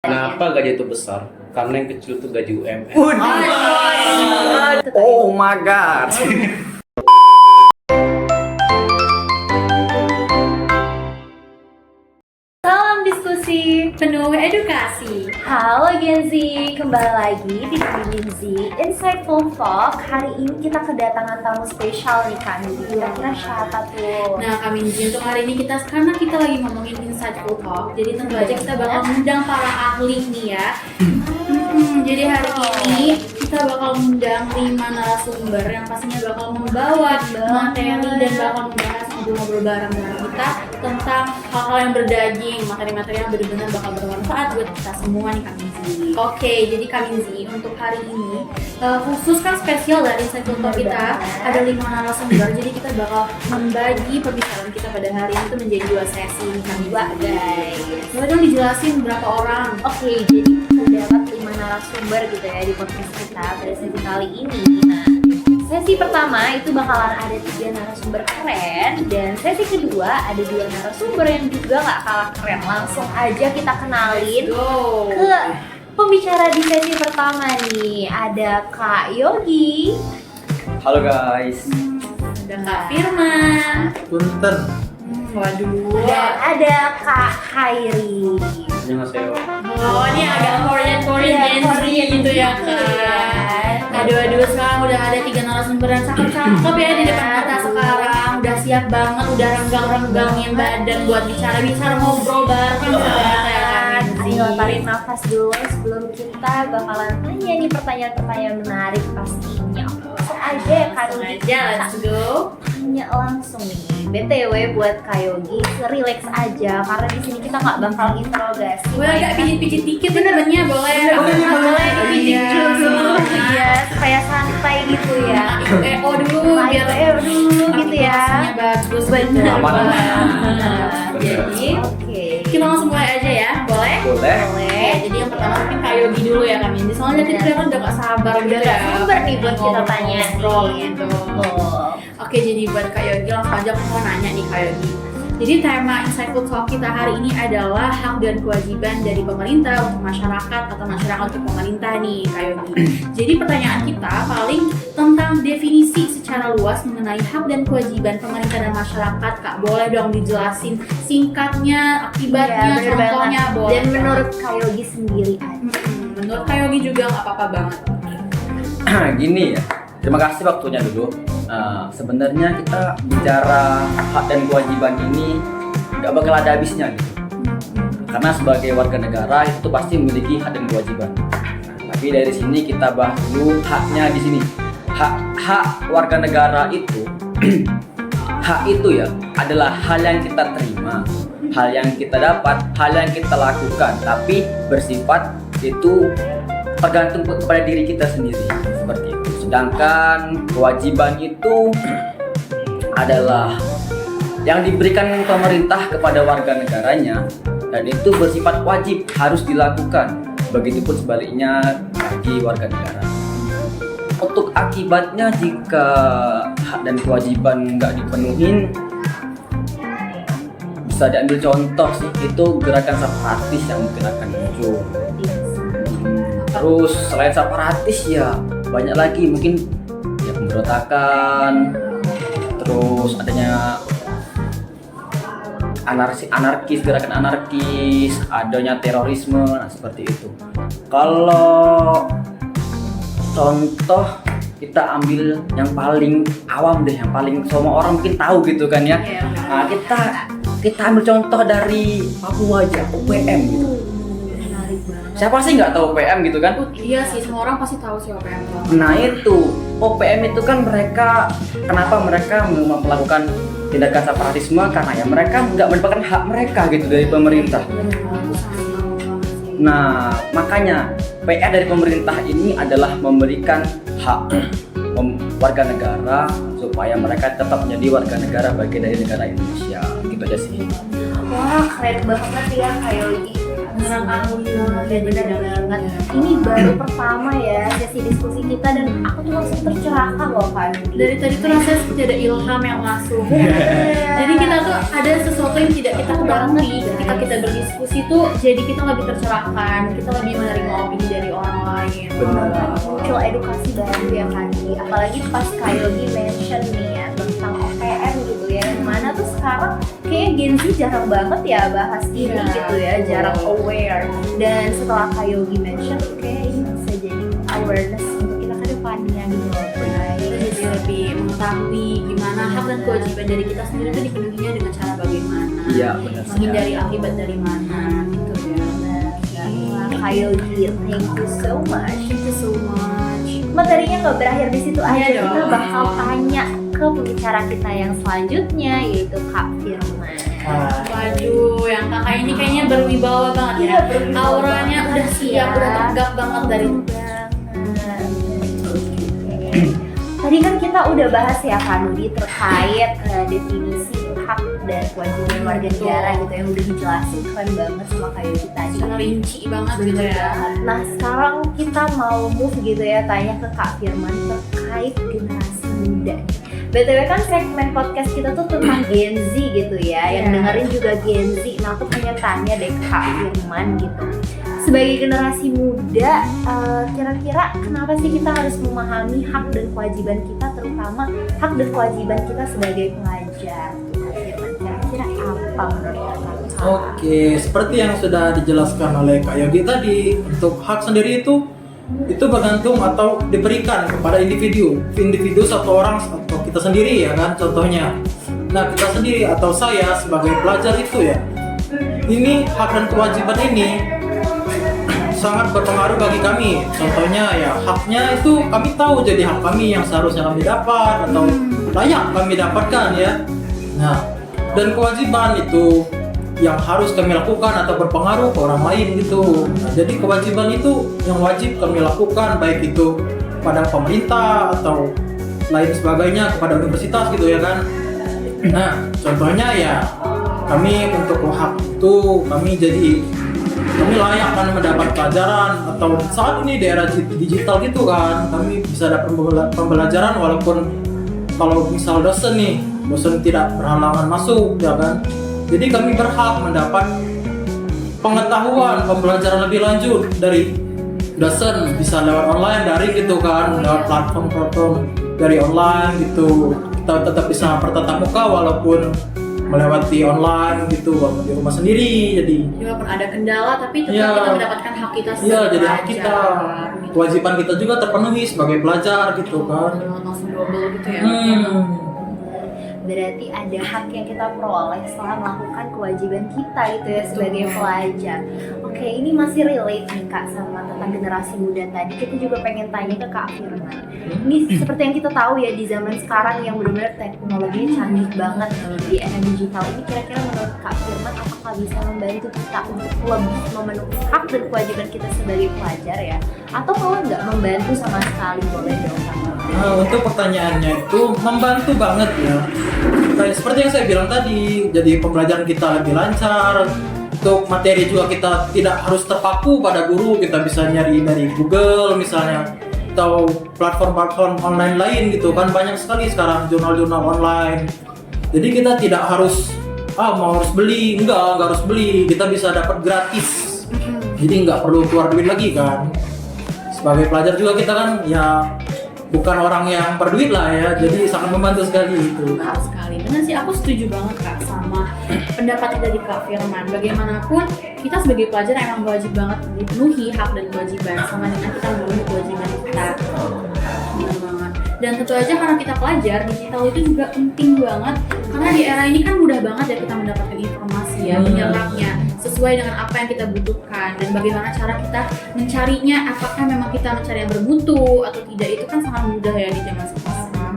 Kenapa gaji itu besar? Karena yang kecil itu gaji UMR. Oh my god. Salam diskusi Penuh edukasi. Halo Gen Z, kembali lagi di Gen Z Insightful Talk. Hari ini kita kedatangan tamu spesial nih Kak Nidi. Kira-kira siapa tuh? Nah, kami untuk hari ini karena kita lagi ngomongin insightful talk, jadi tentu aja kita bakal mengundang para ahli nih ya. Jadi hari ini kita bakal mengundang 5 narasumber yang pastinya bakal membawa materi dan bakal membahas ngobrol-ngobrol bareng-bareng kita tentang hal-hal yang berdaging, materi-materi yang benar-benar bakal bermanfaat buat kita semua nih Kak Minzi. Oke, jadi Kak Minzi untuk hari ini khusus kan spesial dari Insightful Talk kita ada 5 narasumber, jadi kita bakal membagi pembicaraan kita pada hari ini itu menjadi 2 sesi nih Kak Minzi. Guys, Boleh dong dijelasin berapa orang? Oke, jadi terdapat 5 narasumber gitu ya di podcast kita pada sesi kali ini. Nah, sesi pertama itu bakalan ada 3 narasumber keren, dan sesi kedua ada 2 narasumber yang juga gak kalah keren. Langsung aja kita kenalin Go. ke pembicara di sesi pertama nih. Ada Kak Yogi, Halo guys. Ada Kak Firman. Punten. Waduh. dan ada Kak Hairi. Annyeonghaseyo. Oh, ini agak Korean Gen Z gitu ya Kak. Aduh, sekarang udah ada 3 narasumber yang cakep-cakep ya di depan kita sekarang. Udah siap banget, udah renggang-renggangin badan buat bicara-bicara ngobrol bareng sama ya Kak. Ayo tarik nafas dulu sebelum kita bakalan tanya nih pertanyaan-pertanyaan menarik pastinya. Langsung aja ya Kak Langsung Yogi, aja, let's go. tanya langsung nih. BTW buat Kak Yogi, relax aja karena di sini kita nggak bakal interogasi. Gue agak pijit-pijit dikit nih temennya, boleh? Boleh dipijit Iya. dulu ya supaya santai gitu ya. EO dulu biar dulu gitu ya. aplikasinya bagus. Bener. Aman. Jadi Oke. kita langsung mulai aja ya, boleh? Boleh. Boleh. Jadi yang pertama mungkin Kak Yogi dulu ya Kak Mindy. Soalnya tadi kelihatan udah gak sabar gitu ya. Sabar nih buat kita tanya Ngobrol nih. gitu. Oh. Oke, jadi buat Kak Yogi langsung aja aku mau nanya nih Kak Yogi. Jadi tema Insightful Talk kita hari ini adalah hak dan kewajiban dari pemerintah untuk masyarakat atau masyarakat untuk pemerintah nih Kak Yogi. Jadi pertanyaan kita paling tentang definisi secara luas mengenai hak dan kewajiban pemerintah dan masyarakat. Kak, boleh dong dijelasin singkatnya, akibatnya, Iya, bener contohnya banget. boleh. Dan menurut Kak Yogi sendiri aja. Menurut Kak Yogi juga nggak apa-apa banget. Gini ya. Terima kasih waktunya dulu. Sebenarnya kita bicara hak dan kewajiban ini nggak bakal ada habisnya gitu. Karena sebagai warga negara itu pasti memiliki hak dan kewajiban. Tapi dari sini kita bahas dulu haknya di sini. Hak warga negara itu hak itu ya adalah hal yang kita terima, hal yang kita dapat, hal yang kita lakukan, tapi bersifat itu tergantung kepada diri kita sendiri seperti itu. Sedangkan kewajiban itu adalah yang diberikan pemerintah kepada warga negaranya dan itu bersifat wajib harus dilakukan. Begitupun sebaliknya bagi warga negara. Untuk akibatnya jika hak dan kewajiban nggak dipenuhin, bisa diambil contoh sih, itu gerakan separatis yang mungkin akan muncul. Terus selain separatis ya banyak lagi mungkin ya pemberontakan, terus adanya anarkis, gerakan anarkis, adanya terorisme, nah seperti itu. Kalau contoh kita ambil yang paling awam deh, yang paling semua orang mungkin tahu gitu kan ya. Nah, kita ambil contoh dari Papua aja, UPM gitu. Siapa sih nggak tahu OPM gitu kan? Iya sih, semua orang pasti tahu sih OPM. Nah itu, OPM itu kan kenapa mereka melakukan tindakan separatisme? Karena ya mereka nggak mendapatkan hak mereka gitu dari pemerintah. Nah makanya PR dari pemerintah ini adalah memberikan hak warga negara supaya mereka tetap menjadi warga negara bagian dari negara Indonesia. Gitu aja sih. Wah, keren banget ya Kak Yogi. orang ahli banget ya di Bener bidang banget. ini. Ini baru pertama ya sesi diskusi kita dan aku tuh langsung tercerahkan loh Kak Nudi. Dari tadi tuh rasanya seperti ada ilham yang masuk. Jadi kita tuh ada sesuatu yang tidak kita ketahui ketika kita berdiskusi tuh, jadi kita lebih tercerahkan, kita lebih menerima opini dari orang lain. Benar. Muncul edukasi baru ya Kak Nudi. Apalagi pas Kak Yogi mention nih ya tentang OPM gitu ya. Yang mana tuh sekarang kayak Gen Z jarang banget ya bahas ini Iya. gitu ya, jarang aware. Dan setelah Kak Yogi mention kayak ini bisa jadi awareness untuk kita ke depannya gitu loh. Kita jadi lebih mengetahui gimana hak dan kewajiban dari kita sendiri itu dipenuhinya dengan cara bagaimana. Iya, benar Menghindari sekali. akibat dari mana gitu ya. Wah, Kak Yogi, thank you so much. Thank you so much. Materinya nggak berakhir di situ aja. Iya Kita dong. bakal tanya ke pembicara kita yang selanjutnya yaitu Kak Firman. Waduh, yang kakak ini kayaknya berwibawa banget ya. berwibawa Auranya banget udah siap, ya. udah tegak banget dari Tadi kan kita udah bahas ya Kak Nudi terkait definisi hak dan kewajiban warga negara gitu yang udah dijelasin keren banget sama Kak Yogi tadi. sangat rinci banget gitu ya. Nah sekarang kita mau move gitu ya tanya ke Kak Firman terkait generasi muda. BTW kan segmen podcast kita tuh tentang Gen Z gitu ya, yang Iya. dengerin juga Gen Z. Nah aku pengen tanya deh ke Kak Firman gitu. Sebagai generasi muda, kira-kira kenapa sih kita harus memahami hak dan kewajiban kita, terutama hak dan kewajiban kita sebagai pelajar? Tuh, Kak Firman, kira-kira apa menurut Kakak? Oke, seperti yang sudah dijelaskan oleh Kak Yogi tadi, untuk hak sendiri itu bergantung atau diberikan kepada individu satu orang atau kita sendiri ya kan, contohnya. Nah kita sendiri atau saya sebagai pelajar itu ya, ini hak dan kewajiban ini sangat berpengaruh bagi kami. Contohnya ya haknya itu kami tahu jadi hak kami yang seharusnya kami dapat atau layak kami dapatkan ya. Nah dan kewajiban itu yang harus kami lakukan atau berpengaruh ke orang lain gitu. Nah, jadi kewajiban itu yang wajib kami lakukan baik itu pada pemerintah atau lain sebagainya kepada universitas gitu ya kan. Nah contohnya ya kami untuk hak itu kami layak kan mendapat pelajaran atau saat ini di era digital gitu kan kami bisa dapat pembelajaran walaupun kalau misal dosen tidak berhalangan masuk ya kan. Jadi kami berhak mendapat pengetahuan pembelajaran lebih lanjut dari dosen bisa lewat online daring gitu kan, lewat platform dari online gitu. Kita tetap bisa bertatap muka walaupun melewati online gitu di rumah sendiri. Jadi Walaupun ada kendala tapi tetap Iya. kita mendapatkan hak kita iya sebagai jadi hak pelajar. kita, kewajiban kita juga terpenuhi sebagai pelajar gitu kan. Langsung double gitu ya. Berarti ada hak yang kita peroleh setelah melakukan kewajiban kita gitu ya sebagai pelajar. Oke, ini masih relate nih Kak sama tentang generasi muda tadi. Kita juga pengen tanya ke Kak Firman. Ini seperti yang kita tahu ya di zaman sekarang yang benar-benar teknologinya canggih banget di era digital ini. Kira-kira menurut Kak Firman apakah bisa membantu kita untuk lebih memenuhi hak dan kewajiban kita sebagai pelajar ya? Atau kalau nggak membantu sama sekali, boleh dong Kak? Nah, untuk pertanyaannya itu membantu banget ya. Kayak seperti yang saya bilang tadi, jadi pembelajaran kita lebih lancar. Untuk materi juga kita tidak harus terpaku pada guru, kita bisa nyari dari Google misalnya atau platform-platform online lain gitu kan, banyak sekali sekarang jurnal-jurnal online. Jadi kita tidak harus harus beli, enggak harus beli, kita bisa dapat gratis. Jadi nggak perlu keluar duit lagi kan. Sebagai pelajar juga kita kan ya bukan orang yang berduit lah ya, jadi sangat membantu sekali itu. Benar sekali. Benar sih, aku setuju banget Kak sama pendapat dari Kak Firman. Bagaimanapun kita sebagai pelajar emang wajib banget dipenuhi hak dan kewajiban sama dengan kita memenuhi kewajiban kita. Benar banget. Dan tentu aja karena kita pelajar, digital itu juga penting banget karena di era ini kan mudah banget ya kita mendapatkan informasi ya, menyerapnya sesuai dengan apa yang kita butuhkan dan bagaimana cara kita mencarinya, apakah memang kita mencari yang bermutu atau tidak, itu kan sangat mudah ya di zaman sekarang.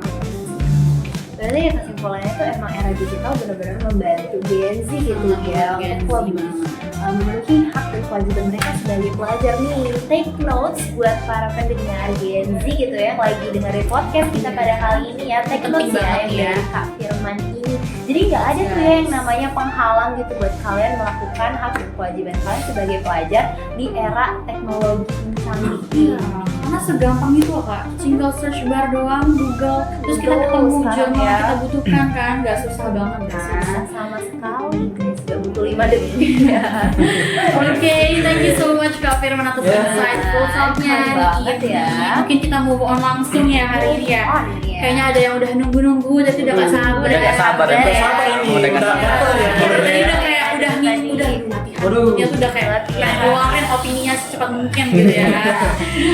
Berarti ya kesimpulannya tuh emang era digital benar-benar membantu Gen Z gitu ya Gen Z untuk lebih memenuhi hak dan kewajiban mereka sebagai pelajar nih. Take notes buat para pendengar Gen Z gitu ya yang lagi dengerin podcast kita pada kali ini ya. Take Penting notes ya banget yang ya. dari Kak Firman ini Jadi nggak ada tuh ya yang namanya penghalang gitu buat kalian melakukan hak dan kewajiban kalian sebagai pelajar di era teknologi canggih ini. Iya, karena segampang itu loh kak, tinggal search bar doang, Google, terus kita Betul, ketemu sekarang jurnal yang ya. kita butuhkan kan, nggak susah banget Susah kan. sama sekali guys, gak butuh 5 detik ya. Oke, thank you so much Kak Firman atas Ya. insightful talknya Keren banget ini. ya. Mungkin kita move on langsung ya hari ini ya. On ya. Kayaknya ada yang udah nunggu-nunggu, tapi udah gak sabar. Udah gak sabar, Udah udah gak sabar ini. Udah gak Udah sabar. gatel ya. Tadi udah kayak udah latihan. Waduh. Dia tuh udah kayak keluarin opininya secepat mungkin gitu ya.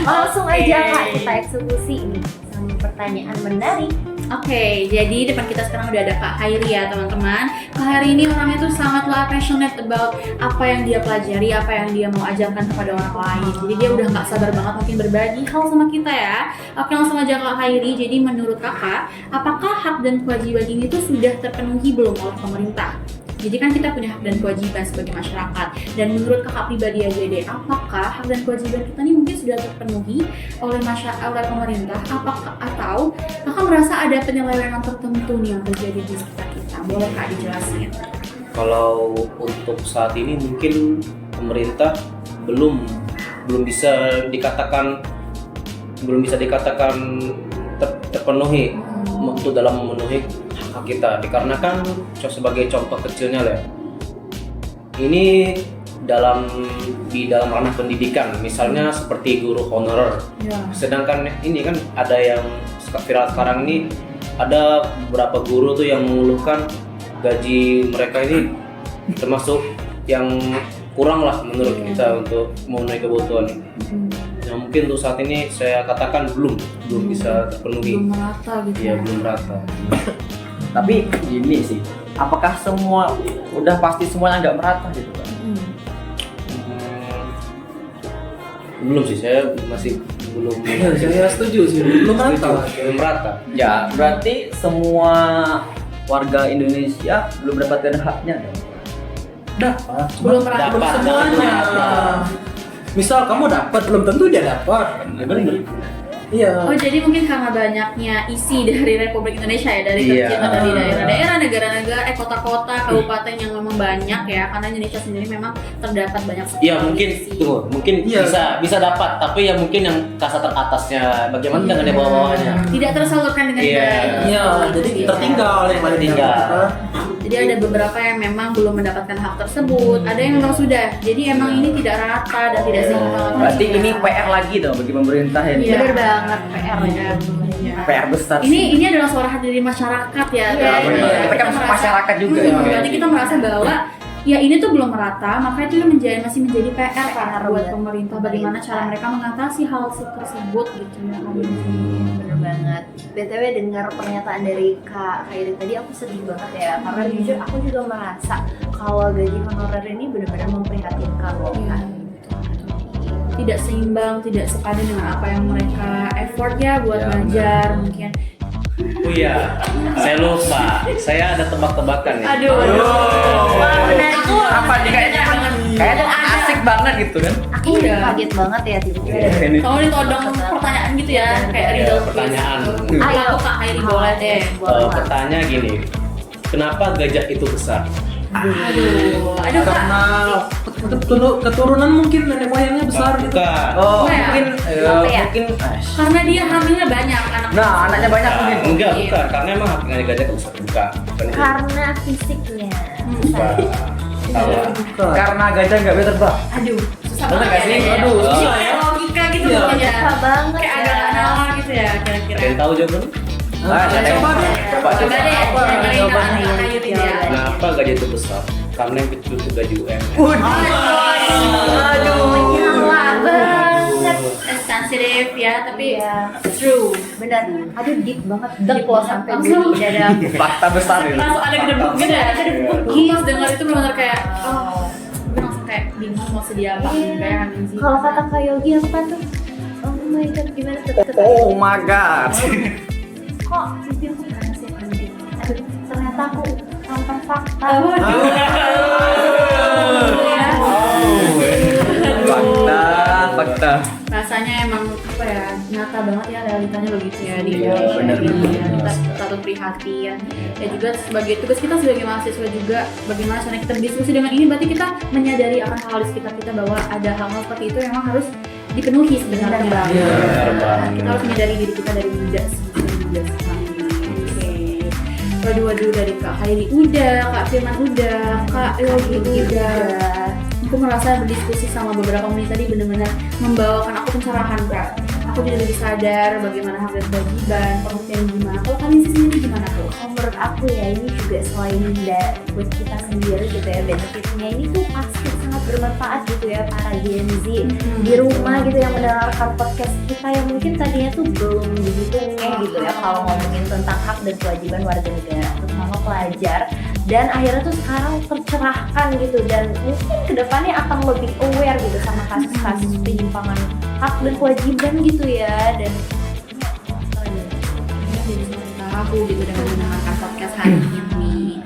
Langsung Oke. aja Kak, kita eksekusi ini sama pertanyaan menarik. Oke, jadi depan kita sekarang udah ada Kak Hairi ya teman-teman. Kak Hairi ini orangnya tuh sangatlah passionate about apa yang dia pelajari, apa yang dia mau ajarkan kepada orang lain. Jadi dia udah nggak sabar banget mungkin berbagi hal sama kita ya. Oke, langsung aja Kak Hairi. Jadi menurut Kakak, apakah hak dan kewajiban ini tuh sudah terpenuhi belum oleh pemerintah? Jadi kan kita punya hak dan kewajiban sebagai masyarakat. Dan menurut kakak pribadi aja deh, apakah hak dan kewajiban kita ini mungkin sudah terpenuhi oleh oleh pemerintah? Apakah atau kakak merasa ada penyelewengan tertentu nih yang terjadi di sekitar kita? Boleh kak dijelasin? Kalau untuk saat ini mungkin pemerintah belum bisa dikatakan terpenuhi untuk dalam memenuhi hak kita, dikarenakan sebagai contoh kecilnya lah, ini di dalam ranah pendidikan, misalnya seperti guru honorer. Ya. Sedangkan ini kan ada yang viral sekarang ini, ada beberapa guru tuh yang mengeluhkan gaji mereka ini termasuk yang kurang lah menurut kita untuk memenuhi kebutuhan. Nah, mungkin untuk saat ini saya katakan belum bisa terpenuhi. Belum merata gitu. Iya, belum rata. Tapi gini sih, apakah udah pasti semuanya nggak merata gitu kan? Belum sih, saya masih belum. Ya, saya setuju sih, belum rata. Belum rata. Ya, berarti semua warga Indonesia belum mendapatkan haknya dong. Dapat, Belum rata. belum Dapat, semuanya. dapat. Misal kamu dapat, belum tentu dia dapat. Bener. Iya. Oh jadi mungkin karena banyaknya isi dari Republik Indonesia ya, dari Iya. tercipta dari daerah-daerah, negara-negara, kota-kota, kabupaten yang memang banyak ya, karena Indonesia sendiri memang terdapat banyak sekali Iya, mungkin isi. mungkin Iya. bisa dapat, tapi ya mungkin yang kasta teratasnya bagaimana dengan yang bawah-bawahnya. Tidak tersalurkan dengan Iya. baik. Iya, jadi Iya. tertinggal yang paling Tertinggal. dapat. Jadi ada beberapa yang memang belum mendapatkan hak tersebut, ada yang memang sudah. Jadi emang ini tidak rata dan tidak seimbang. Berarti ini PR lagi dong bagi pemerintah ini. Iya. Bener banget PR ya. Iya. PR besar. Ini adalah suara hati dari masyarakat ya. Iya, benar. Kita kan masyarakat juga ya. Berarti kita merasa bahwa ya ini tuh belum merata, maka itu masih menjadi PR kan buat pemerintah, bagaimana cara mereka mengatasi hal tersebut gitu ya. Bener banget. BTW dengar pernyataan dari Kak Hairi tadi aku sedih banget ya, karena jujur aku juga merasa kalau gaji honorer ini benar-benar memprihatinkan loh Iya. kan. Tidak seimbang, tidak sepadan dengan apa yang mereka effort ya buat Ya, belajar mungkin. Oh iya, saya lupa. Saya ada tebak-tebakan nih. Aduh. Wah, menarik. Apa nih kayaknya asik banget gitu kan? Aku Iya. kaget banget ya tiba-tiba. Ini. Kamu ditodong pertanyaan gitu ya, kayak Iya, riddle pertanyaan. quiz. Aku Kak Hairi boleh deh. Pertanyaan gini, kenapa gajah itu besar? Aduh Kak. Karena keturunan mungkin nenek moyangnya besar gitu. Bukan. Oh, Ya. mungkin Kenapa ya? mungkin Karena dia hamilnya banyak anak. Nah, anaknya banyak mungkin. Enggak, bukan. Karena emang haknya gajah itu besar. Bukan itu. Karena fisiknya. Bukan. Salah. Bukan. Karena gajah nggak bisa terbang. Aduh, susah Bener banget nggak sih? ya. Aduh, susah Susah ya. ya logika gitu Iya. pokoknya. Susah banget Kayak ya. agak nggak nalar gitu ya kira-kira. Ada yang tahu jawabannya? Coba deh. Coba Coba deh, Coba. dengerin Coba. Kak Hairi ya. Kenapa gajah itu besar? Karena yang kecil itu gaji UMR. Aduh. Menyala banget. Sensitif ya, tapi Iya. true. Benar. Aduh deep banget. Dek Deep loh banget. sampai Langsung. di dada. Fakta besar ini. Langsung ada gedebuk gitu ya, gedebuk. Pas dengar itu benar-benar kayak, oh, gue langsung kayak bingung mau sedia apa enggak ya Hamin sih. Kalau kata Kak Yogi apa tuh? Oh my god, gimana tuh? Oh my god. Kok pipi aku panas ya penting? Aduh, ternyata aku tanpa fakta. Fakta. Rasa rasanya emang apa ya, nyata banget ya realitanya begitu ya di Iya, dalam benar. ini ya. Kita patut prihatin ya juga sebagai tugas kita sebagai mahasiswa juga bagaimana caranya kita berdiskusi dengan ini, berarti kita menyadari akan hal di sekitar kita bahwa ada hal-hal seperti itu yang memang harus dipenuhi sebenarnya. Benar banget. Iya. Kita harus menyadari diri kita dari muda sekarang. Oke. Waduh dari Kak Hairi udah, Kak Firman udah, Kak Yogi udah. Aku merasa berdiskusi sama beberapa menit tadi benar-benar membawakan aku pencerahan, Kak. Aku jadi lebih sadar bagaimana hak dan kewajiban, pengertian gimana. Kalau kalian sendiri gimana tuh? Kalau menurut aku ya ini juga selain buat kita sendiri gitu ya, benefitnya ini tuh pasti sangat bermanfaat gitu ya para Gen Z di rumah gitu yang mendengarkan podcast kita yang mungkin tadinya tuh belum begitu ngeh gitu ya kalau ngomongin tentang hak dan kewajiban warga negara terutama pelajar, dan akhirnya tuh sekarang tercerahkan gitu dan mungkin kedepannya akan lebih aware gitu sama kasus-kasus penyimpangan hak dan kewajiban gitu ya. Dan Jadi tahu gitu dengan mendengarkan podcast hari ini.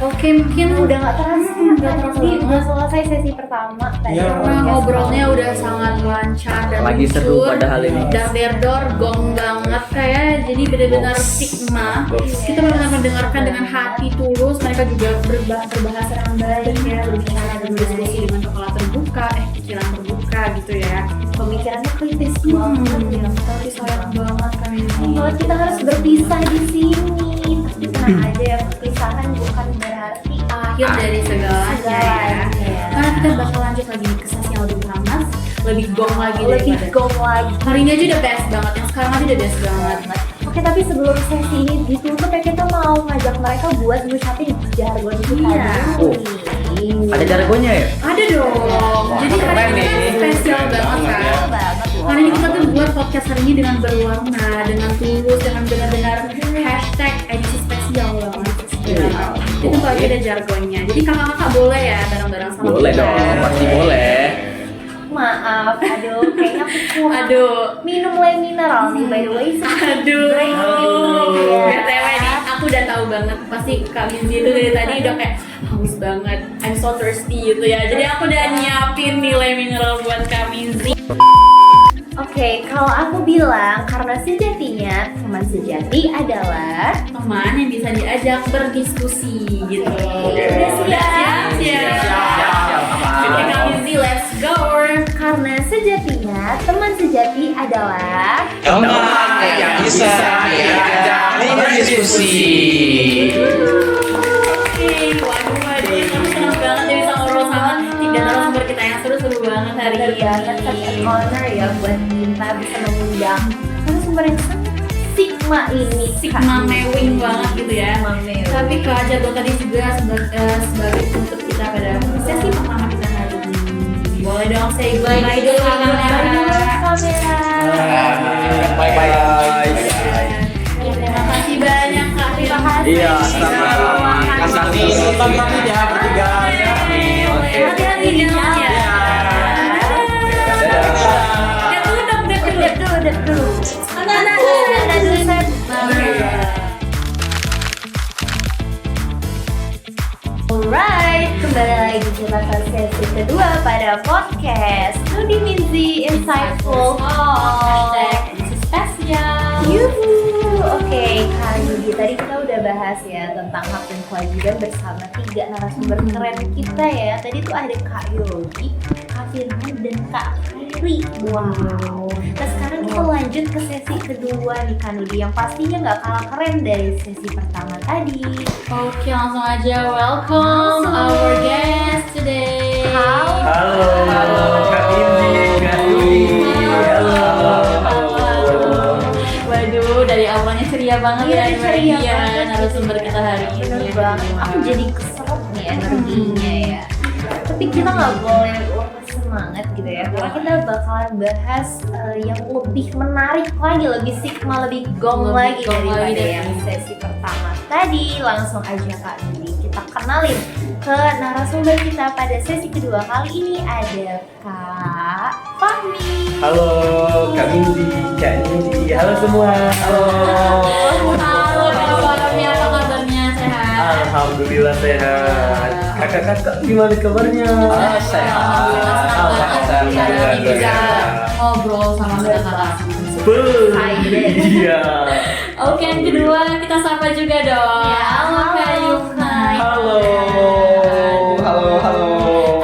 Oke, mungkin udah nggak terasa Nggak terasa sih, banget. udah selesai sesi pertama tadi. Iya. karena podcast. ngobrolnya udah sangat lancar dan Lagi seru lucu. padahal ini. Dar gong banget kayak jadi benar-benar stigma. Kita benar-benar mendengarkan dengan hati tulus. Mereka juga berbahasa dengan baik ya, berbicara dan berdiskusi dengan kepala terbuka, pikiran terbuka gitu ya. Pemikirannya kritis banget ya. Tapi sayang banget kami ini. Kalau kita harus berpisah di sini, tapi tenang aja ya, perpisahan bukan berarti Akhir dari segalanya ya. segalanya. Karena kita bakal lanjut lagi ke sesi yang lebih panas, lebih gong lagi Lebih daripada gong lagi. hari ini aja udah best banget, yang sekarang aja udah best banget. Oke, tapi sebelum sesi ini ditutup ya, kita mau ngajak mereka buat ngucapin jargon kita Iya. dulu nih. Ada jargonnya ya? Ada dong. Jadi hari keren ini kan nih. spesial banget kan. Keren banget loh. Hari ini kita tuh buat podcast hari ini dengan berwarna, dengan tulus, dengan benar-benar hashtag edisi spesial banget. Itu bagi ada jargonnya. Jadi kakak-kakak boleh ya bareng-bareng sama Boleh kita. dong, pasti boleh. Maaf, aduh, kayaknya aku kurang Aduh. minum le mineral nih by the way. Aduh, Iya. BTW nih, aku udah tahu banget pasti Kak Minzy itu dari tadi udah kayak haus banget, I'm so thirsty gitu ya. Jadi aku udah nyiapin nilai mineral buat Kak Minzy. Oke, kalau aku bilang karena sejatinya teman sejati adalah Teman yang bisa diajak berdiskusi gitu. Udah siap? Siap. Oke Kak Minzy, let's go. karena sejatinya teman sejati adalah Teman yang bisa diajak berdiskusi. Oke, waduh, aku senang banget ya bisa ngobrol sama tiga narasumber kita yang seru-seru banget hari benar ini. banget, such an honor ya buat kita bisa mengundang narasumber yang sangat sigma ini. Sigma mewing banget gitu ya. Sigma mewing. Tapi Kak Jargon tadi juga sebagai penutup kita pada sesi pertama kita hari ini. Boleh dong say bye dulu kamera. Bye. Terima kasih banyak Kak. Terima kasih. Iya, sama-sama. Kasih tonton pamit ya bertiga. Hati-hati di jalan ya. Lihat dulu dong, lihat dulu. Udah dulu. Ada. Alright, kembali lagi kita ke sesi kedua pada podcast Nudi Minzy Insightful Talk. Edisi spesial. Yuhu. Oke, Kak Yudi, tadi kita udah bahas ya tentang hak dan kewajiban bersama tiga narasumber keren kita ya. Tadi tuh ada Kak Yogi, Kak Firman, dan Kak Hairi. Wow. Nah sekarang kita lanjut ke sesi kedua nih Kak Nudi, yang pastinya nggak kalah keren dari sesi pertama tadi. Oke, langsung aja welcome our guest today. Halo, Kak Minzy, Kak Yudi. Halo. Waduh, dari awalnya ceria banget Iya, ya ceria ya banget. narasumber kita hari ini. Bener banget, aku jadi keserap nih energinya ya. Tapi kita nggak boleh lepas semangat gitu ya, karena kita bakalan bahas yang lebih menarik lagi, lebih sigma, lebih gong Lebih lagi gong daripada lagi yang sesi pertama tadi. Langsung aja Kak Yudi, kita kenalin ke narasumber kita pada sesi kedua. Kali ini ada Kak Fahmi. Halo Kak Minzy, Kak Minzy. Halo semua. Halo. Halo Kak Fahmi, apa kabarnya? Sehat? Alhamdulillah sehat. Kakak-kakak gimana kabarnya? Sehat. Alhamdulillah senang banget Alhamdulillah. hari ini bisa ngobrol ngobrol sama kakak Beuh, Excited. iya. Oke, yang kedua kita sapa juga dong. Ya, halo, Kak Yumna. Halo. Halo, halo.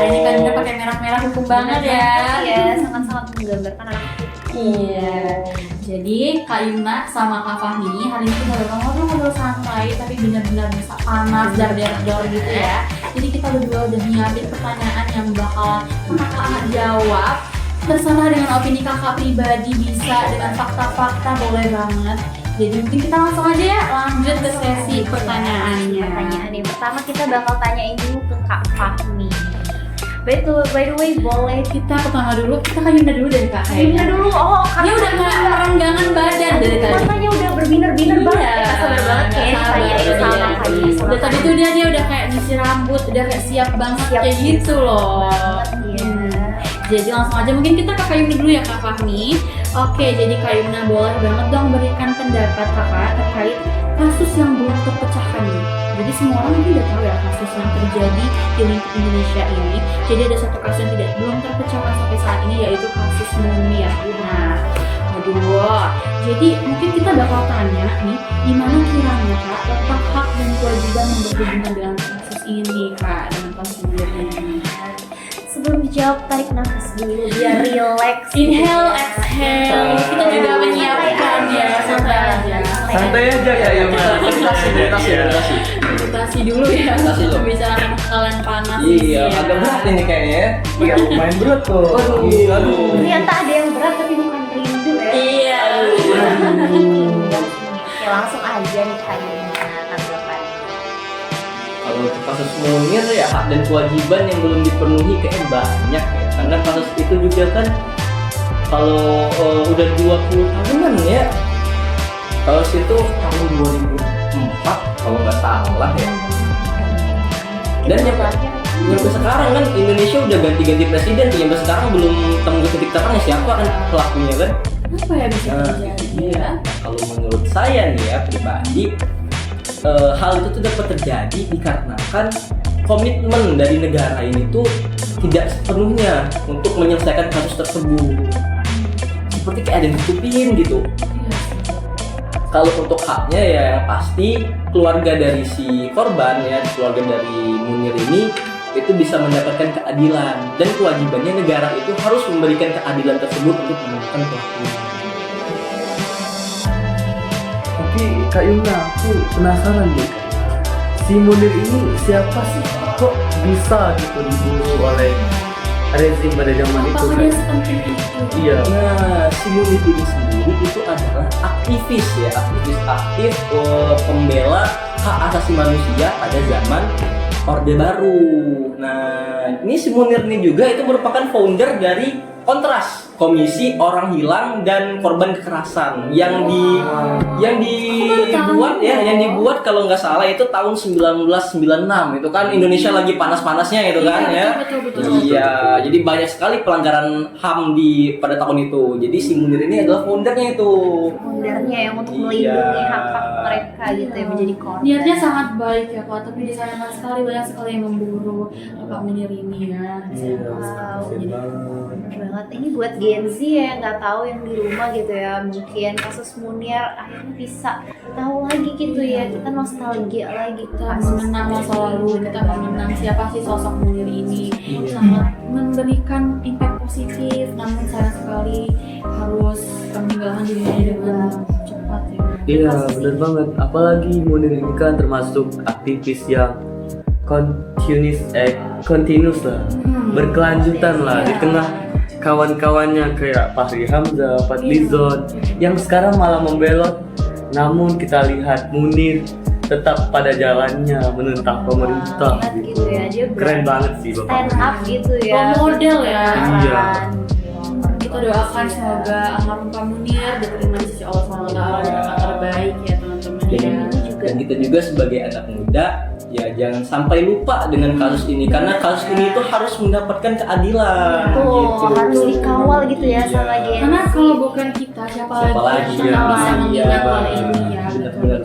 Hari ini kan udah pakai merah-merah hukum banget ya. Iya, sangat-sangat menggambarkan anak Iya. Jadi Kak Yumna sama Kak Fahmi hari ini kita bakal ngobrol-ngobrol santai tapi benar-benar bisa panas dar-dar gitu ya. Jadi kita berdua udah nyiapin pertanyaan yang bakal kakak jawab bersama dengan opini kakak pribadi, bisa dengan fakta-fakta boleh banget. Jadi mungkin kita langsung aja ya lanjut ke sesi pertanyaannya. Pertanyaan yang pertama kita bakal tanyain dulu ke Kak Fahmi. By the way, boleh Kita pertama dulu, kita Kak Yumna dulu deh Kak. Yumna dulu. Oh, Dia udah nggak merenggangan badan dari tadi. Matanya udah berbinar-binar banget. Kita sabar banget ya ditanyain sama Kak Yumna. Udah tadi tuh dia udah kayak nyisir rambut, udah kayak siap banget Siap. kayak gitu loh. Iya. Jadi langsung aja mungkin kita ke Kak Yumna dulu ya Kak Fahmi. Oke, jadi Kak Yumna boleh banget dong berikan pendapat kakak terkait kasus yang belum terpecahkan nih. Jadi semua orang mungkin udah tahu ya kasus yang terjadi di lingkup Indonesia ini. Jadi ada satu kasus yang belum terpecahkan sampai saat ini, yaitu kasus Munir. Nah, aduh. Jadi mungkin kita bakal tanya nih, gimana kiranya Kak tentang hak dan kewajiban yang berhubungan dengan kasus ini Kak, dengan kasus Munir ini. Sebelum dijawab, tarik nafas dulu biar relax. Inhale, exhale. Kita juga menyiapkan ya, santai aja. Santai aja ya, Yumna. Meditasi dulu ya. Meditasi loh. Pembicaraan kalian panas Iya, ya. agak berat ini kayaknya ya. Iya, main berat tuh. Aduh. Ternyata ada yang berat tapi bukan rindu ya. Iya. Oke, langsung aja nih Kak Yumna tanggapannya. Kalau untuk kasus Munir ya hak dan kewajiban yang belum dipenuhi kayaknya banyak ya. Karena kasus itu juga kan kalau udah 20 tahunan ya. Kalau situ tahun 2004 kalau nggak salah ya. Dan nyampe sekarang kan Indonesia udah ganti-ganti presiden tuh, sampai sekarang belum temu titik terangnya siapa kan pelakunya kan. Apa ya bisa terjadi ya? Kalau menurut saya nih ya pribadi, hal itu tuh dapat terjadi dikarenakan komitmen dari negara ini tuh tidak sepenuhnya untuk menyelesaikan kasus tersebut. Seperti kayak ada yang ditutupin gitu. Kalau untuk haknya ya yang pasti keluarga dari si korban ya, keluarga dari Munir ini itu bisa mendapatkan keadilan, dan kewajibannya negara itu harus memberikan keadilan tersebut untuk menemukan pelakunya. Tapi Kak Yumna, aku penasaran deh. Si Munir ini siapa sih? Kok bisa gitu dibunuh oleh rezim pada zaman itu Apakah kan? dia sepenting itu? Iya. Nah, si Munir ini sendiri itu adalah aktivis ya, aktif pembela hak asasi manusia pada zaman Orde Baru. Nah, ini si Munir ini juga itu merupakan founder dari Kontras, Komisi Orang Hilang dan Korban Kekerasan yang dibuat kalau nggak salah itu tahun 1996. Itu kan Indonesia lagi panas-panasnya gitu kan ya. Betul. Iya, jadi banyak sekali pelanggaran HAM pada tahun itu. Jadi si Munir ini adalah foundernya itu. Foundernya yang untuk Iya. melindungi hak-hak mereka gitu ya, menjadi korban. Niatnya sangat baik ya Kak, tapi disayangkan sekali banyak sekali yang memburu Kak Munir ini ya. Wow, jadi bener banget. Ini buat Gen Z ya, nggak tahu yang di rumah gitu ya, mungkin kasus Munir akhirnya bisa tahu lagi gitu ya, kita nostalgia lagi Kita kasus mengenang masa lalu, kita mengenang siapa sih sosok Munir ini. Sangat memberikan impact positif, namun sayang sekali harus meninggalkan dunia dengan cepat ya. Iya, benar banget. Apalagi Munir ini kan termasuk aktivis yang continuous lah, berkelanjutan lah di tengah kawan-kawannya kayak Fahri Hamzah, Fadlizon yang sekarang malah membelot. Namun kita lihat Munir tetap pada jalannya menentang pemerintah banget gitu ya, dia Keren banget sih stand Bapak. up gitu ya. Role model ya. Iya. Kita doakan semoga almarhum Kak Munir diterima di sisi Allah SWT dengan yang terbaik ya teman-teman ya. Dan kita juga sebagai anak muda ya jangan sampai lupa dengan kasus ini, karena kasus ini itu harus mendapatkan keadilan. Tuh, gitu. harus dikawal gitu ya Iya. sama Gen Z. Karena kalau bukan kita, siapa Siapa lagi lagi yang ya? bisa mengingat Iya. hal ini ya. Benar.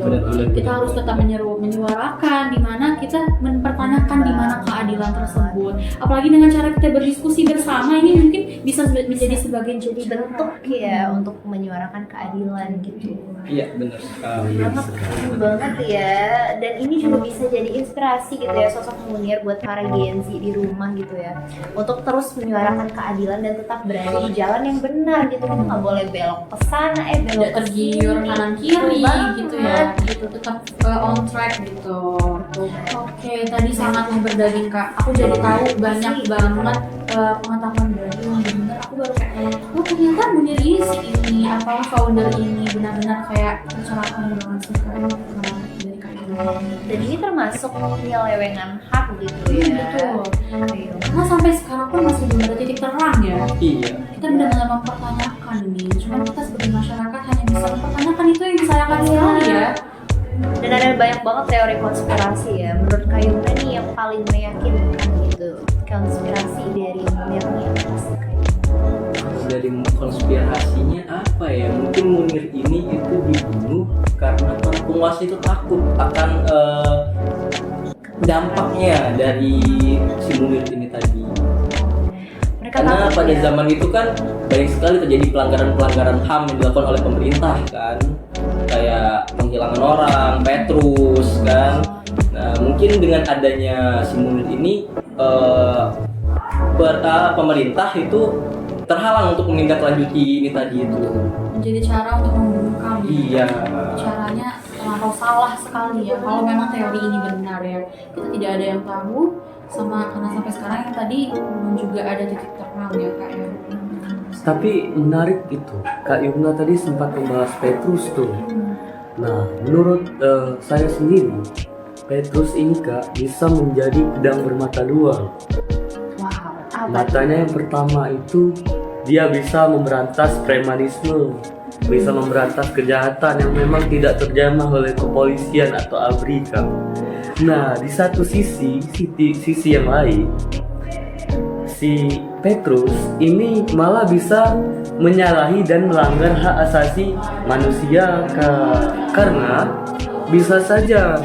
Kita harus tetap menyuarakan di mana kita mempertanyakan di mana keadilan tersebut. Apalagi dengan cara kita berdiskusi bersama ini mungkin bisa menjadi sebagai jadi bentuk ya untuk menyuarakan keadilan gitu. Iya benar sekali. Keren banget ya, dan ini juga bisa jadi inspirasi gitu ya sosok Munir buat para Gen Z di rumah gitu ya, untuk terus menyuarakan keadilan dan tetap berada di jalan yang benar gitu. Kita nggak boleh belok ke sana, belok tidak ke tergiur sini. kanan kiri gitu ya, gitu. tetap on track gitu. Oke, tadi sangat memberdaging Kak. Aku jadi tahu banyak banget pengetahuan baru yang benar. Aku baru kayak, oh ternyata Munir ini sih ini apa founder ini benar-benar kayak mencerahkan banget sih Kak. Dari Kak Yuna. Dan ini termasuk penyelewengan hak gitu ya. Betul. Oke. Karena sampai sekarang pun masih belum ada titik terang ya. Iya. Kita benar-benar mempertanyakan nih. Cuma kita sebagai masyarakat hanya bisa mempertanyakan itu yang disayangkan sekali ya. Dan ada banyak banget teori konspirasi ya. Menurut Kak Yuna nih yang paling meyakinkan gitu, konspirasi dari Munir nih apa sih Kak Yuna? Dari konspirasinya apa ya? Mungkin Munir ini itu dibunuh karena para penguasa itu takut akan dampaknya dari si Munir ini tadi. Mereka Karena takut pada ya. zaman itu kan banyak sekali terjadi pelanggaran-pelanggaran HAM yang dilakukan oleh pemerintah kan, kayak penghilangan orang, Petrus kan. Nah mungkin dengan adanya si Munir ini pemerintah itu terhalang untuk menindaklanjuti ini tadi itu. Menjadi cara untuk membunuh kami. Iya. Caranya terlampau salah sekali ya. Kalau memang teori ini benar ya, kita tidak ada yang tahu. Sama karena sampai sekarang yang tadi belum juga ada titik terang ya Kak ya. Tapi menarik itu, Kak Yuna tadi sempat membahas Petrus tuh. Nah, menurut saya sendiri, Petrus ini Kak bisa menjadi pedang bermata dua. Wow, apa tuh? Matanya yang pertama itu dia bisa memberantas premanisme, bisa memberantas kejahatan yang memang tidak terjamah oleh kepolisian atau ABRI Kak. Nah, di satu sisi yang lain, si Petrus ini malah bisa menyalahi dan melanggar hak asasi manusia Kak. Karena bisa saja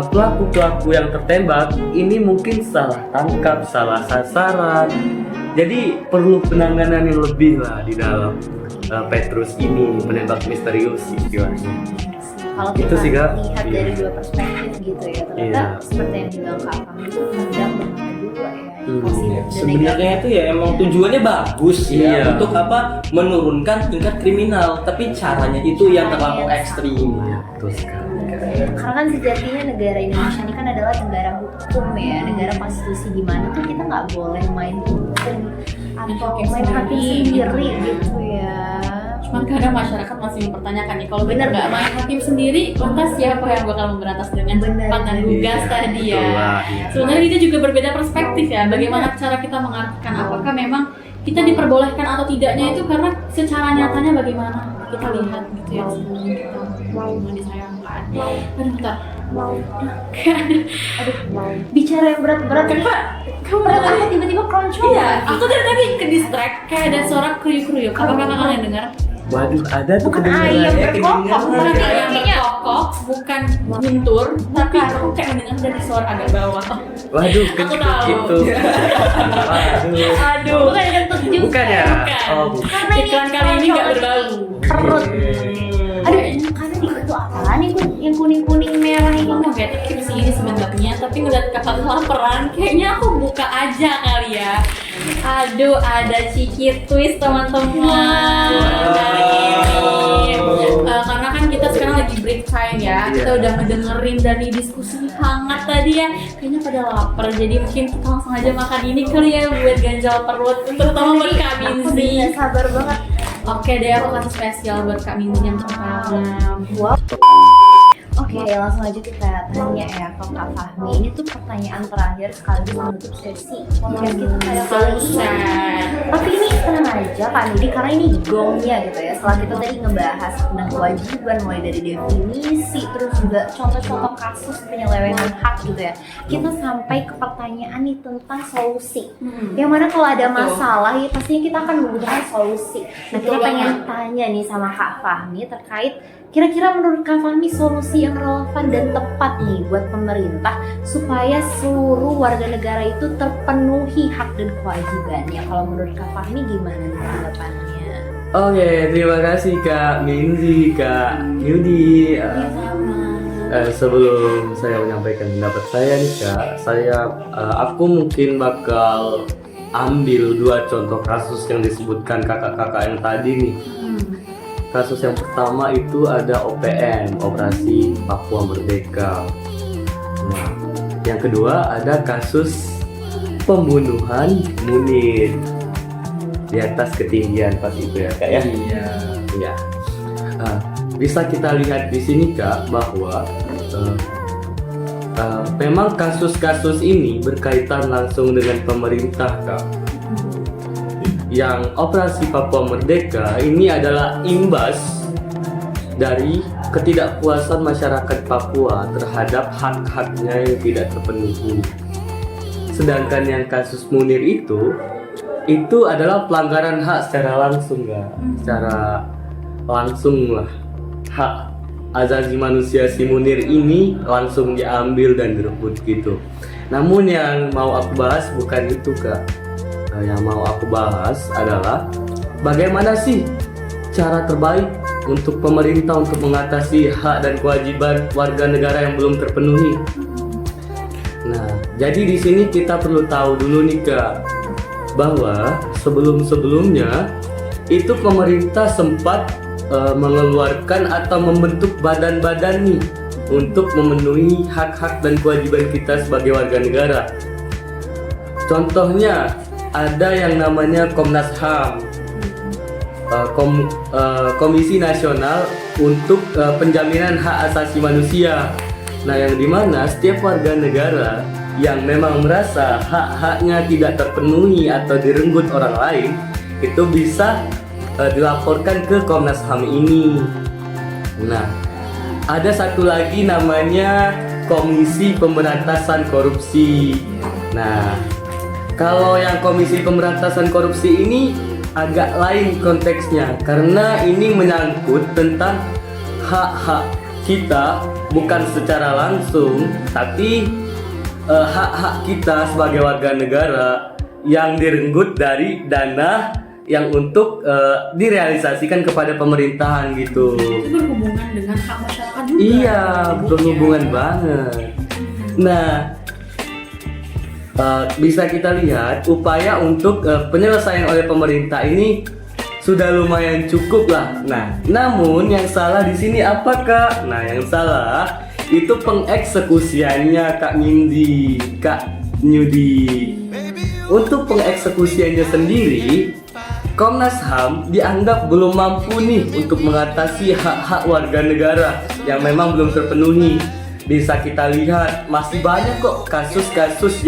pelaku-pelaku yang tertembak ini mungkin salah tangkap, salah sasaran. Jadi perlu penanganan yang lebih lah di dalam Petrus ini, penembak misterius istilahnya. Kalau Itu kita sih, Kak. lihat Iya. dari dua perspektif gitu ya, ternyata Iya. seperti yang dibilang Kak Fahmi itu pedang bermata dua ya. Hmm. Positif dan Sebenarnya negatif. itu ya emang tujuannya bagus ya Iya. untuk apa menurunkan tingkat kriminal, tapi caranya itu yang terlampau ekstrim. Betul sekali. Karena kan sejatinya negara Indonesia ini kan adalah negara hukum ya, negara konstitusi, di mana tuh kita nggak boleh main hukum atau main hakim sendiri gitu ya. Cuman kadang masyarakat masih mempertanyakan nih, kalau benar nggak main hakim sendiri, lantas siapa yang bakal memberantas dengan Benar. cepat dan lugas Iya, tadi ya? itulah, iya. Sebenarnya itu juga berbeda perspektif ya. Bagaimana cara kita mengartikan apakah memang kita diperbolehkan atau tidaknya itu karena secara nyatanya bagaimana kita lihat gitu ya sebelum kita mau disayangkan. Aduh bentar. Bicara yang berat-berat kan Pak, kamu aku tiba-tiba keroncongan. Iya, aku dari tadi ke distract kayak ada suara kruyuk-kruyuk. Apakah kalian dengar? Waduh, ada tuh Bukan kedengaran. ayam Ya, berkokok, kedengaran. bukan Bukan ayam yang berkokok, bukan guntur, tapi aku kayak mendengar dari suara agak bawah. Waduh, Aku kentut tahu. gitu. Waduh. Aduh, Bukan kentut juga. Bukan ya? Bukan. Oh, bukan. Karena ini Iklan kali ini nggak berbau. perut. Aduh, karena di itu apaan nih yang kuning-kuning merah ini? Aku mau get keep sih ini sebenarnya, tapi ngeliat kakak kelaparan, kayaknya aku buka aja kali ya. Aduh, ada Ciki Twist teman-teman. Hari ini. Karena kan kita sekarang lagi break time ya, kita udah ngedengerin dari diskusi hangat tadi ya. Kayaknya pada lapar, jadi mungkin kita langsung aja makan ini kali ya buat ganjal perut, terutama buat Kak Aku udah Minzi. nggak sabar banget. Oke deh, aku kasih spesial buat Kak Minzi yang pertama. Wow. Oke, langsung aja kita tanya ya ke Kak Fahmi. Ini tuh pertanyaan terakhir sekaligus menutup sesi podcast kita pada kali ini. Sad. Tapi ini tenang aja Kak Nidi, karena ini gongnya gitu ya. Setelah kita tadi ngebahas tentang kewajiban mulai dari definisi, terus juga contoh-contoh kasus penyelewengan hak gitu ya. Kita sampai ke pertanyaan nih tentang solusi. Yang mana kalau ada Betul. masalah ya pastinya kita akan membutuhkan solusi. Nah kita Betul pengen banget. tanya nih sama Kak Fahmi terkait Kira-kira menurut Kak Fahmi solusi yang relevan dan tepat nih buat pemerintah supaya seluruh warga negara itu terpenuhi hak dan kewajibannya. Kalau menurut Kak Fahmi gimana nih tanggapannya? Oke, terima kasih Kak Minzi, Kak Yudi. Sebelum saya menyampaikan pendapat saya nih Kak, aku mungkin bakal ambil 2 contoh kasus yang disebutkan kakak-kakak yang tadi nih. Kasus yang pertama itu ada OPM, Operasi Papua Merdeka. Nah, yang kedua ada kasus pembunuhan Munir di atas ketinggian pas itu ya Kak ya. Iya. Bisa kita lihat di sini Kak bahwa memang kasus-kasus ini berkaitan langsung dengan pemerintah Kak. Yang Operasi Papua Merdeka ini adalah imbas dari ketidakpuasan masyarakat Papua terhadap hak-haknya yang tidak terpenuhi. Sedangkan yang kasus Munir itu adalah pelanggaran hak secara langsung Kak. Secara langsung lah, hak asasi manusia si Munir ini langsung diambil dan direbut gitu. Namun yang mau aku bahas bukan itu Kak. Yang mau aku bahas adalah bagaimana sih cara terbaik untuk pemerintah untuk mengatasi hak dan kewajiban warga negara yang belum terpenuhi. Nah, jadi di sini kita perlu tahu dulu nih Kak, bahwa sebelum-sebelumnya itu pemerintah sempat mengeluarkan atau membentuk badan-badan nih untuk memenuhi hak-hak dan kewajiban kita sebagai warga negara. Contohnya ada yang namanya Komnas HAM, Komisi Nasional untuk Penjaminan Hak Asasi Manusia. Nah, yang dimana setiap warga negara yang memang merasa hak-haknya tidak terpenuhi atau direnggut orang lain itu bisa dilaporkan ke Komnas HAM ini. Nah, ada satu lagi namanya Komisi Pemberantasan Korupsi. Nah, kalau yang Komisi Pemberantasan Korupsi ini agak lain konteksnya karena ini menyangkut tentang hak-hak kita bukan secara langsung, tapi hak-hak kita sebagai warga negara yang direnggut dari dana yang untuk direalisasikan kepada pemerintahan gitu. Itu berhubungan dengan hak masyarakat juga. Iya, berhubungan banget. Nah, bisa kita lihat upaya untuk penyelesaian oleh pemerintah ini sudah lumayan cukup lah. Nah, namun yang salah di sini apa Kak? Nah, yang salah itu pengeksekusiannya Kak Minzi, Kak Nyudi. Untuk pengeksekusiannya sendiri, Komnas HAM dianggap belum mampu nih untuk mengatasi hak-hak warga negara yang memang belum terpenuhi. Bisa kita lihat masih banyak kok kasus-kasus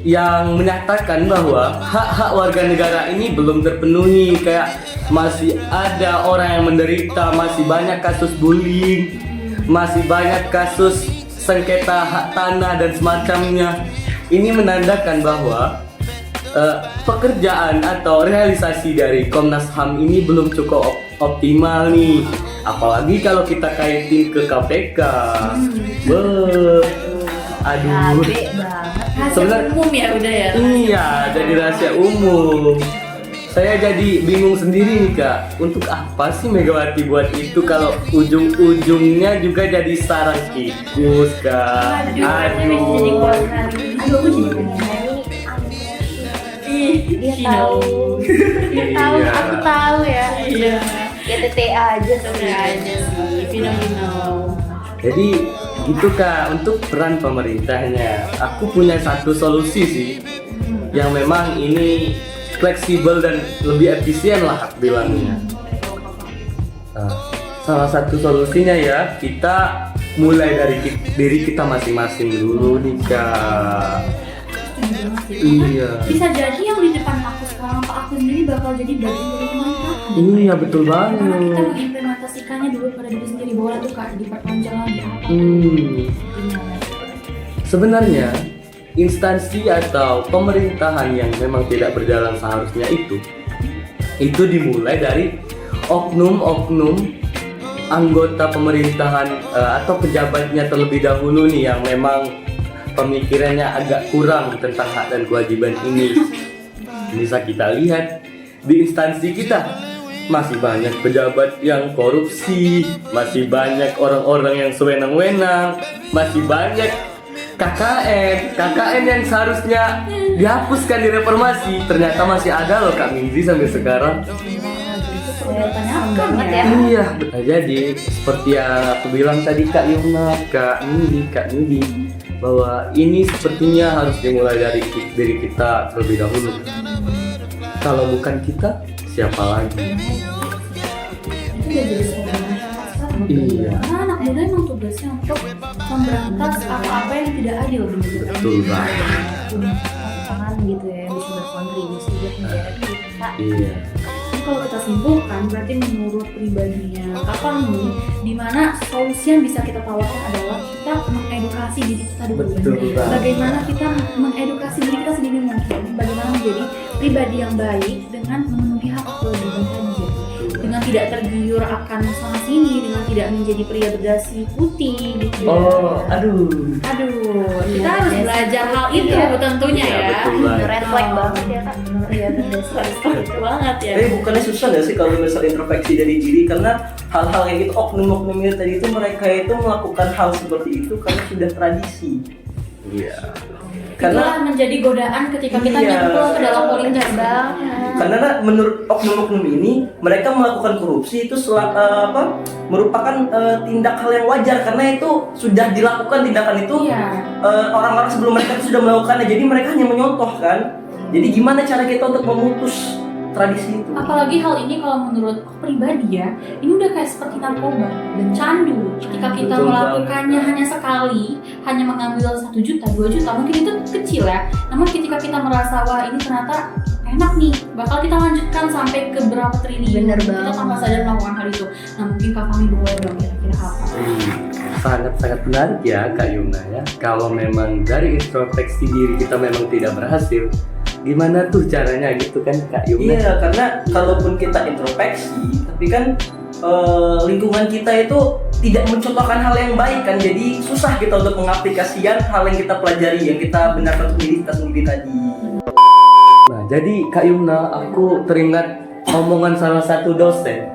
yang menyatakan bahwa hak-hak warga negara ini belum terpenuhi, kayak masih ada orang yang menderita, masih banyak kasus bullying, masih banyak kasus sengketa hak tanah dan semacamnya. Ini menandakan bahwa pekerjaan atau realisasi dari Komnas HAM ini belum cukup optimal nih. Apalagi kalau kita kaitin ke KPK. Aduh. Rahasia umum ya udah ya. Iya, jadi rahasia umum. Saya jadi bingung sendiri nih Kak. Untuk apa sih Megawati buat itu kalau ujung-ujungnya juga jadi sarang tikus Kak. Aduh. Dia tahu. Dia tahu, Iya. aku tahu ya. Iya. Ya tete aja Sebenarnya sih fenomenal. Jadi gitu Kak, untuk peran pemerintahnya aku punya satu solusi sih yang memang ini fleksibel dan lebih efisien lah aku bilangnya. Salah satu solusinya ya, kita mulai dari diri kita masing-masing dulu nih Kak. Iya. Bisa jadi yang di depan aku sekarang Pak aku sendiri bakal jadi bagian dari pemerintahan. Iya betul Karena kita banget. mengimplementasikannya dulu pada diri sendiri, boleh tuh Kak diperpanjang lagi apa? Gimana? Sebenarnya instansi atau pemerintahan yang memang tidak berjalan seharusnya itu dimulai dari oknum-oknum anggota pemerintahan atau pejabatnya terlebih dahulu nih yang memang pemikirannya agak kurang tentang hak dan kewajiban ini. Bisa kita lihat di instansi kita masih banyak pejabat yang korupsi, masih banyak orang-orang yang sewenang-wenang, masih banyak KKN yang seharusnya dihapuskan di reformasi, ternyata masih ada loh Kak Minzi sampai sekarang. Serem banget ya. Iya, jadi seperti yang aku bilang tadi Kak Yumna, Kak Nudi, bahwa ini sepertinya harus dimulai dari diri kita terlebih dahulu. Kalau bukan kita, siapa lagi? Itu udah jadi sebuah Iya. karena anak muda emang tugasnya untuk memberantas apa-apa yang tidak adil gitu. Betul banget. Tangan gitu ya, bisa berkontribusi buat negara kita. Iya. Jadi kalau kita simpulkan, berarti menurut pribadinya Kakak nih, dimana solusi yang bisa kita tawarkan adalah kita mengedukasi diri kita dulu. Betul banget. Bagaimana kita mengedukasi diri kita sendiri mungkin, bagaimana menjadi pribadi yang baik dengan memenuhi hak kewajiban tadi. Dengan tidak tergiur akan sana sini, dengan tidak menjadi pria berdasi putih gitu. Oh, aduh. Kita harus belajar hal itu tentunya Iya, ya. betul banget. Red flag banget ya Kak. Iya, Betul banget ya. Tapi bukannya susah nggak sih kalau misal introspeksi dari diri, karena hal-hal yang itu oknum-oknum itu tadi itu mereka itu melakukan hal seperti itu karena sudah tradisi. Iya. Karena Itulah menjadi godaan ketika kita Iya. nyemplung ke dalam politik banget. karena menurut oknum-oknum ini mereka melakukan korupsi itu merupakan tindak hal yang wajar karena itu sudah dilakukan tindakan itu Iya. orang-orang sebelum mereka itu sudah melakukannya, jadi mereka hanya menyontoh kan. Jadi gimana cara kita untuk memutus tradisi itu? Apalagi hal ini kalau menurut aku pribadi ya, ini udah kayak seperti narkoba dan candu. Ketika kita Betul melakukannya hanya sekali, hanya mengambil 1 juta, 2 juta, mungkin itu kecil ya. Namun ketika kita merasa wah ini ternyata enak nih, bakal kita lanjutkan sampai ke berapa triliun. Bener Kita banget. tanpa sadar melakukan hal itu. Nah mungkin Kak Fahmi boleh dong kira-kira apa? Sangat-sangat menarik ya Kak Yumna ya. Kalau memang dari introspeksi diri kita memang tidak berhasil, gimana tuh caranya gitu kan Kak Yumna? Iya, karena kalaupun kita introspeksi, tapi kan lingkungan kita itu tidak mencontohkan hal yang baik kan, jadi susah kita untuk mengaplikasikan hal yang kita pelajari, yang kita benarkan untuk diri kita sendiri tadi. Nah, jadi Kak Yumna, aku teringat omongan salah satu dosen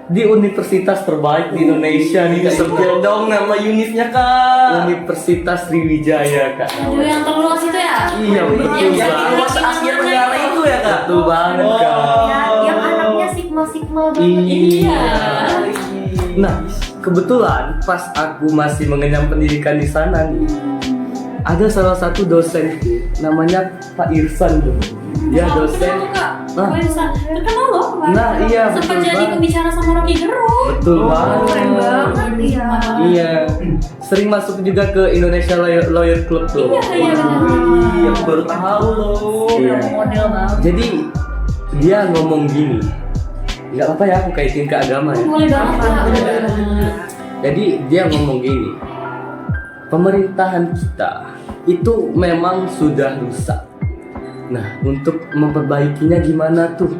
di universitas terbaik di Indonesia nih Kak Yumna. Sebut dong nama univnya Kak. Universitas Sriwijaya Kak. Aduh yang terluas itu ya? Iya betul Yang di banget. luas Asia Tenggara itu ya Kak. Betul banget Kak. Ya, yang anaknya sigma banget. Iya. Nah, kebetulan pas aku masih mengenyam pendidikan di sana nih, ada salah satu dosenku namanya Pak Irsan tuh. Dia Oh, dosen. kenal, Kak. Nah. Pak Irsan. Terkenal loh kemarin. Nah, iya, Sempat betul jadi banget. pembicara sama Rocky Gerung. Betul banget. Keren banget ya. Iya, sering masuk juga ke Indonesia Lawyer Club tuh. Iya benar. Iya, aku baru tahu loh. Iya. Model banget. Jadi dia ngomong gini, nggak apa-apa ya aku kaitin ke agama ya. Boleh banget Kak. Boleh banget. Jadi dia ngomong gini, pemerintahan kita itu memang sudah rusak. Nah, untuk memperbaikinya gimana tuh?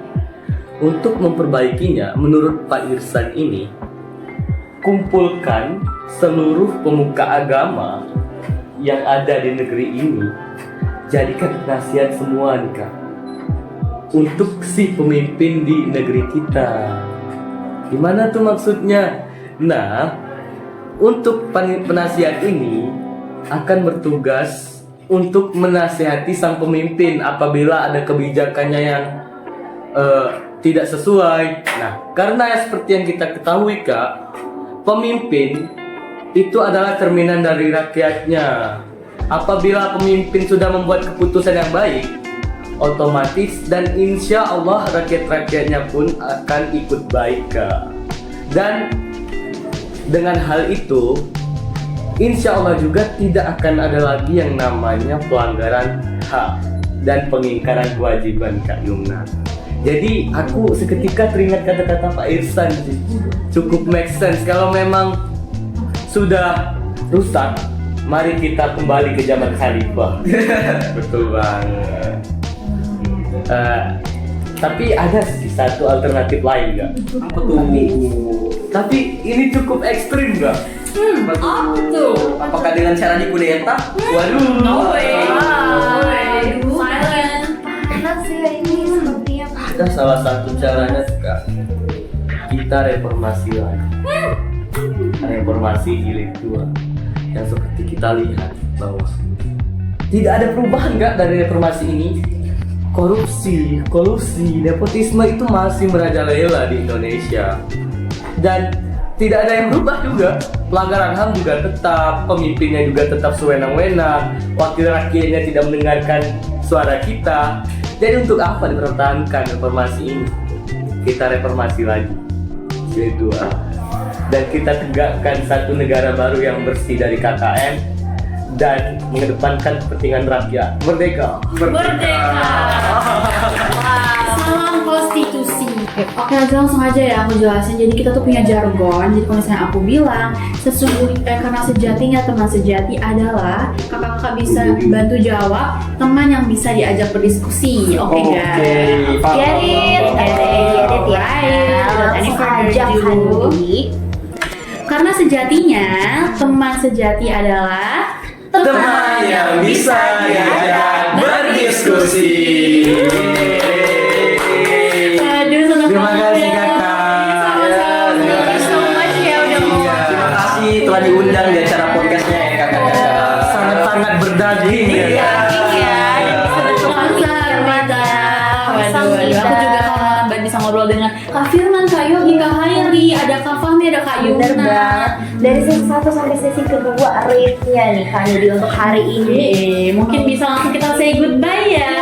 Untuk memperbaikinya, menurut Pak Irsan ini, kumpulkan seluruh pemuka agama yang ada di negeri ini, jadikan nasihat semua nih Kak, untuk si pemimpin di negeri kita. Gimana tuh maksudnya? Nah, untuk penasihat ini akan bertugas untuk menasihati sang pemimpin apabila ada kebijakannya yang tidak sesuai. Nah, karena seperti yang kita ketahui Kak, pemimpin itu adalah cerminan dari rakyatnya. Apabila pemimpin sudah membuat keputusan yang baik, otomatis dan insya Allah rakyat-rakyatnya pun akan ikut baik Kak. Dan dengan hal itu, insya Allah juga tidak akan ada lagi yang namanya pelanggaran hak dan pengingkaran kewajiban Kak Yumna. Jadi aku seketika teringat kata-kata Pak Irsan sih. Cukup make sense. Kalau memang sudah rusak, mari kita kembali ke zaman khalifah. Betul banget. Tapi ada sih satu alternatif lain nggak? Apa tuh? Tapi ini cukup ekstrim nggak? Apa tuh? Apakah dengan cara dikudeta? Waduh. No way. Aduh. Silent. Enak sih ini sepertinya. Ada salah satu caranya Kak. Kita reformasi lagi. Reformasi jilid 2 yang seperti kita lihat bahwa tidak ada perubahan nggak dari reformasi ini. Korupsi, kolusi, nepotisme itu masih merajalela di Indonesia dan tidak ada yang berubah juga. Pelanggaran HAM juga tetap, pemimpinnya juga tetap sewenang-wenang, wakil rakyatnya tidak mendengarkan suara kita. Jadi untuk apa dipertahankan reformasi ini? Kita reformasi lagi, jilid 2, dan kita tegakkan satu negara baru yang bersih dari KKN dan mengedepankan kepentingan rakyat. Merdeka, Merdeka. Salam konstitusi. Oke, langsung aja ya aku jelasin. Jadi kita tuh punya jargon. Jadi kalau misalnya aku bilang sesungguhnya karena sejatinya teman sejati adalah kakak-kakak bisa bantu jawab teman yang bisa diajak berdiskusi. Oke guys. Get it ya. Langsung aja kan Budi. Karena sejatinya teman sejati adalah teman yang bisa diajak berdiskusi. Aduh, senang Terima banget kasih, ya. Kakak. Sama-sama. Ya, Thank you so much ya udah mau. Terima kasih telah diundang di acara podcastnya ya kakak. Sangat-sangat berdaging ya. Iya. Waduh, aku juga kangen bisa ngobrol dengan Kak Firman, Kak Yogi, Kak Hairi, ada Kak Fahmi, ada Kak Bener Yuna. banget. Dari sesi 1 sampai sesi kedua rate-nya nih Kak Nudi untuk hari ini. Mungkin bisa langsung kita say goodbye ya.